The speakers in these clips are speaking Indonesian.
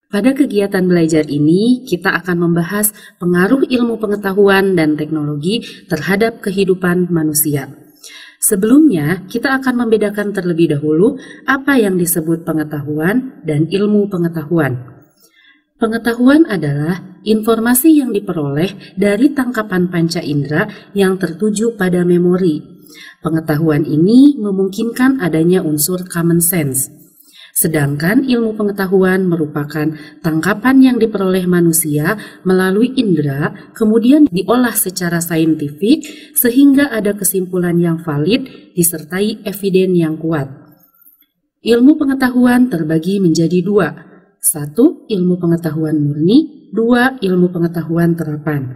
Pada kegiatan belajar ini, kita akan membahas pengaruh ilmu pengetahuan dan teknologi terhadap kehidupan manusia. Sebelumnya, kita akan membedakan terlebih dahulu apa yang disebut pengetahuan dan ilmu pengetahuan. Pengetahuan adalah informasi yang diperoleh dari tangkapan panca indera yang tertuju pada memori. Pengetahuan ini memungkinkan adanya unsur common sense. Sedangkan ilmu pengetahuan merupakan tangkapan yang diperoleh manusia melalui indera, kemudian diolah secara saintifik sehingga ada kesimpulan yang valid disertai eviden yang kuat. Ilmu pengetahuan terbagi menjadi dua. 1. Ilmu pengetahuan murni, 2. Ilmu pengetahuan terapan.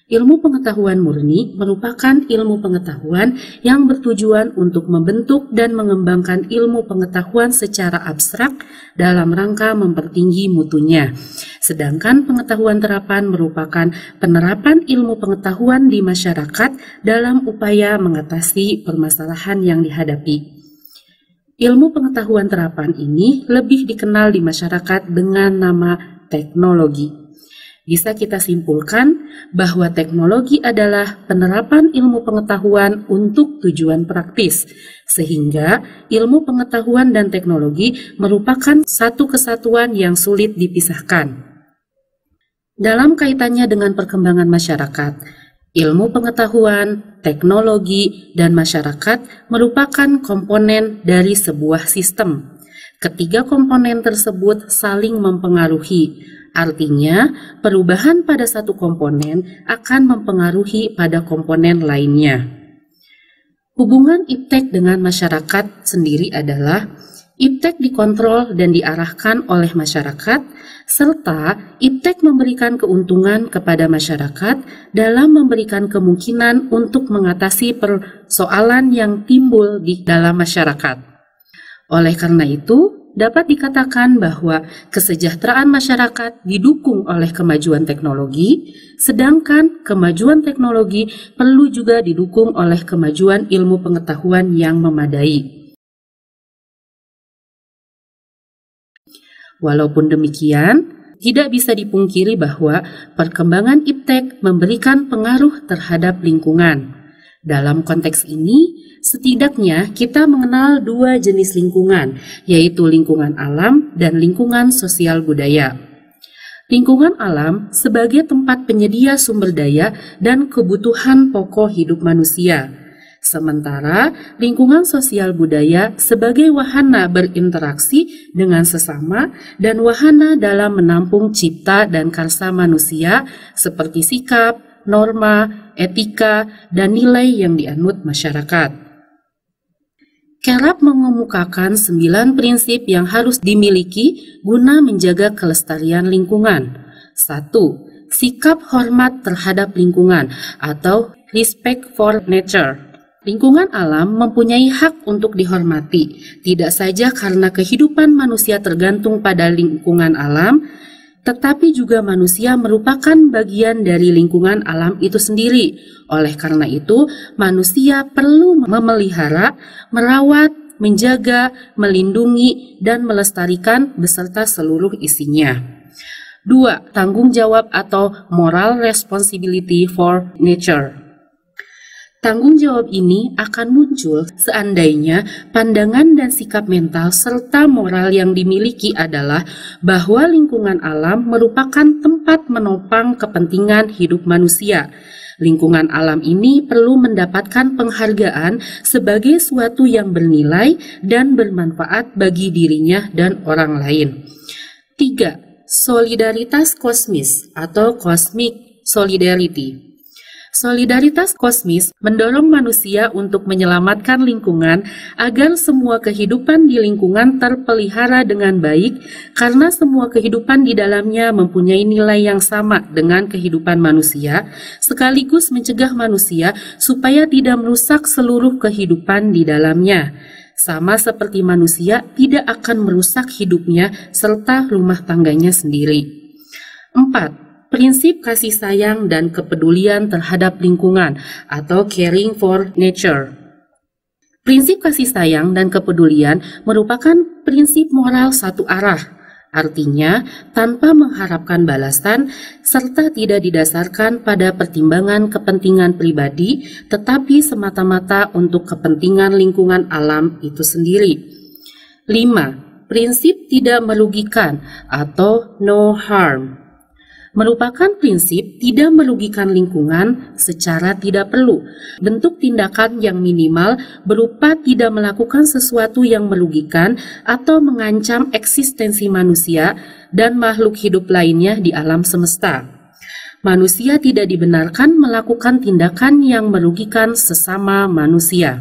Ilmu pengetahuan murni merupakan ilmu pengetahuan yang bertujuan untuk membentuk dan mengembangkan ilmu pengetahuan secara abstrak dalam rangka mempertinggi mutunya. Sedangkan pengetahuan terapan merupakan penerapan ilmu pengetahuan di masyarakat dalam upaya mengatasi permasalahan yang dihadapi. Ilmu pengetahuan terapan ini lebih dikenal di masyarakat dengan nama teknologi. Bisa kita simpulkan bahwa teknologi adalah penerapan ilmu pengetahuan untuk tujuan praktis, sehingga ilmu pengetahuan dan teknologi merupakan satu kesatuan yang sulit dipisahkan. Dalam kaitannya dengan perkembangan masyarakat, ilmu pengetahuan, teknologi, dan masyarakat merupakan komponen dari sebuah sistem. Ketiga komponen tersebut saling mempengaruhi. Artinya, perubahan pada satu komponen akan mempengaruhi pada komponen lainnya. Hubungan iptek dengan masyarakat sendiri adalah iptek dikontrol dan diarahkan oleh masyarakat, serta iptek memberikan keuntungan kepada masyarakat dalam memberikan kemungkinan untuk mengatasi persoalan yang timbul di dalam masyarakat. Oleh karena itu, dapat dikatakan bahwa kesejahteraan masyarakat didukung oleh kemajuan teknologi, sedangkan kemajuan teknologi perlu juga didukung oleh kemajuan ilmu pengetahuan yang memadai. Walaupun demikian, tidak bisa dipungkiri bahwa perkembangan iptek memberikan pengaruh terhadap lingkungan. Dalam konteks ini, setidaknya kita mengenal dua jenis lingkungan, yaitu lingkungan alam dan lingkungan sosial budaya. Lingkungan alam sebagai tempat penyedia sumber daya dan kebutuhan pokok hidup manusia, sementara lingkungan sosial budaya sebagai wahana berinteraksi dengan sesama dan wahana dalam menampung cipta dan karsa manusia seperti sikap, norma, etika, dan nilai yang dianut masyarakat. Kerap mengemukakan 9 prinsip yang harus dimiliki guna menjaga kelestarian lingkungan. 1. Sikap hormat terhadap lingkungan atau respect for nature. Lingkungan alam mempunyai hak untuk dihormati, tidak saja karena kehidupan manusia tergantung pada lingkungan alam, tetapi juga manusia merupakan bagian dari lingkungan alam itu sendiri. Oleh karena itu, manusia perlu memelihara, merawat, menjaga, melindungi, dan melestarikan beserta seluruh isinya. 2. Tanggung jawab atau moral responsibility for nature. Tanggung jawab ini akan muncul seandainya pandangan dan sikap mental serta moral yang dimiliki adalah bahwa lingkungan alam merupakan tempat menopang kepentingan hidup manusia. Lingkungan alam ini perlu mendapatkan penghargaan sebagai suatu yang bernilai dan bermanfaat bagi dirinya dan orang lain. 3. Solidaritas kosmis atau cosmic solidarity. Solidaritas kosmis mendorong manusia untuk menyelamatkan lingkungan agar semua kehidupan di lingkungan terpelihara dengan baik karena semua kehidupan di dalamnya mempunyai nilai yang sama dengan kehidupan manusia, sekaligus mencegah manusia supaya tidak merusak seluruh kehidupan di dalamnya. Sama seperti manusia tidak akan merusak hidupnya serta rumah tangganya sendiri. 4. Prinsip kasih sayang dan kepedulian terhadap lingkungan atau caring for nature. Prinsip kasih sayang dan kepedulian merupakan prinsip moral satu arah. Artinya, tanpa mengharapkan balasan serta tidak didasarkan pada pertimbangan kepentingan pribadi, tetapi semata-mata untuk kepentingan lingkungan alam itu sendiri. 5. Prinsip tidak merugikan atau no harm merupakan prinsip tidak merugikan lingkungan secara tidak perlu. Bentuk tindakan yang minimal berupa tidak melakukan sesuatu yang merugikan atau mengancam eksistensi manusia dan makhluk hidup lainnya di alam semesta. Manusia tidak dibenarkan melakukan tindakan yang merugikan sesama manusia.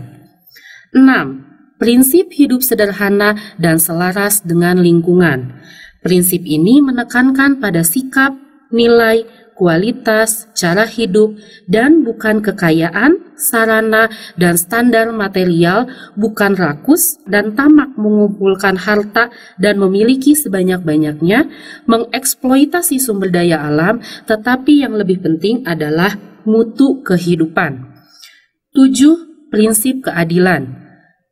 6. Prinsip hidup sederhana dan selaras dengan lingkungan. Prinsip ini menekankan pada sikap, nilai, kualitas, cara hidup, dan bukan kekayaan, sarana, dan standar material, bukan rakus dan tamak mengumpulkan harta dan memiliki sebanyak-banyaknya, mengeksploitasi sumber daya alam, tetapi yang lebih penting adalah mutu kehidupan. 7. Prinsip keadilan.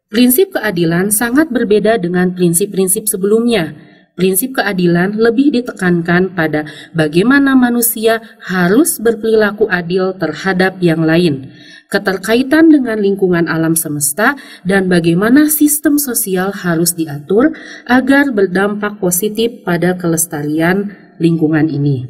Prinsip keadilan sangat berbeda dengan prinsip-prinsip sebelumnya. Prinsip keadilan lebih ditekankan pada bagaimana manusia harus berperilaku adil terhadap yang lain, keterkaitan dengan lingkungan alam semesta, dan bagaimana sistem sosial harus diatur agar berdampak positif pada kelestarian lingkungan ini.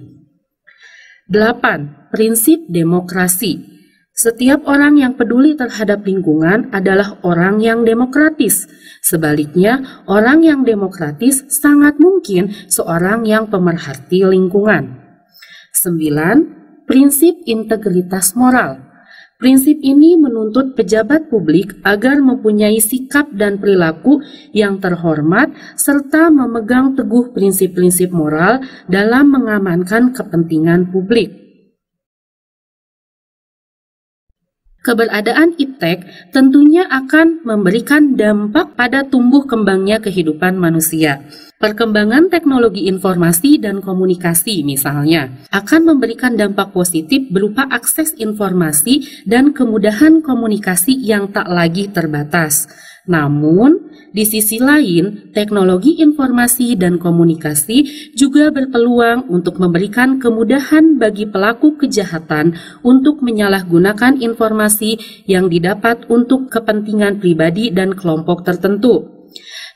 8. Prinsip demokrasi. Setiap orang yang peduli terhadap lingkungan adalah orang yang demokratis. Sebaliknya, orang yang demokratis sangat mungkin seorang yang pemerhati lingkungan. 9. Prinsip integritas moral. Prinsip ini menuntut pejabat publik agar mempunyai sikap dan perilaku yang terhormat serta memegang teguh prinsip-prinsip moral dalam mengamankan kepentingan publik. Keberadaan iptek tentunya akan memberikan dampak pada tumbuh kembangnya kehidupan manusia. Perkembangan teknologi informasi dan komunikasi misalnya akan memberikan dampak positif berupa akses informasi dan kemudahan komunikasi yang tak lagi terbatas. Namun, di sisi lain, teknologi informasi dan komunikasi juga berpeluang untuk memberikan kemudahan bagi pelaku kejahatan untuk menyalahgunakan informasi yang didapat untuk kepentingan pribadi dan kelompok tertentu.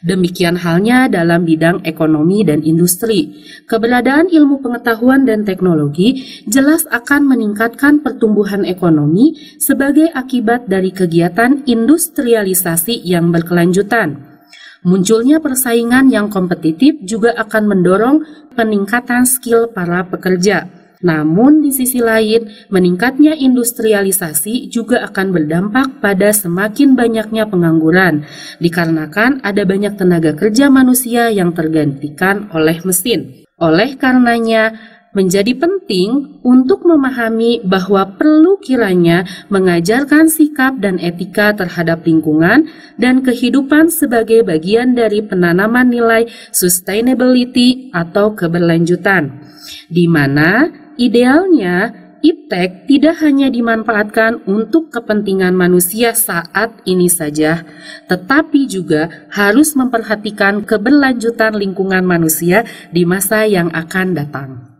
Demikian halnya dalam bidang ekonomi dan industri. Keberadaan ilmu pengetahuan dan teknologi jelas akan meningkatkan pertumbuhan ekonomi sebagai akibat dari kegiatan industrialisasi yang berkelanjutan. Munculnya persaingan yang kompetitif juga akan mendorong peningkatan skill para pekerja. Namun di sisi lain, meningkatnya industrialisasi juga akan berdampak pada semakin banyaknya pengangguran, dikarenakan ada banyak tenaga kerja manusia yang tergantikan oleh mesin. Oleh karenanya, menjadi penting untuk memahami bahwa perlu kiranya mengajarkan sikap dan etika terhadap lingkungan dan kehidupan sebagai bagian dari penanaman nilai sustainability atau keberlanjutan, di mana idealnya, iptek tidak hanya dimanfaatkan untuk kepentingan manusia saat ini saja, tetapi juga harus memperhatikan keberlanjutan lingkungan manusia di masa yang akan datang.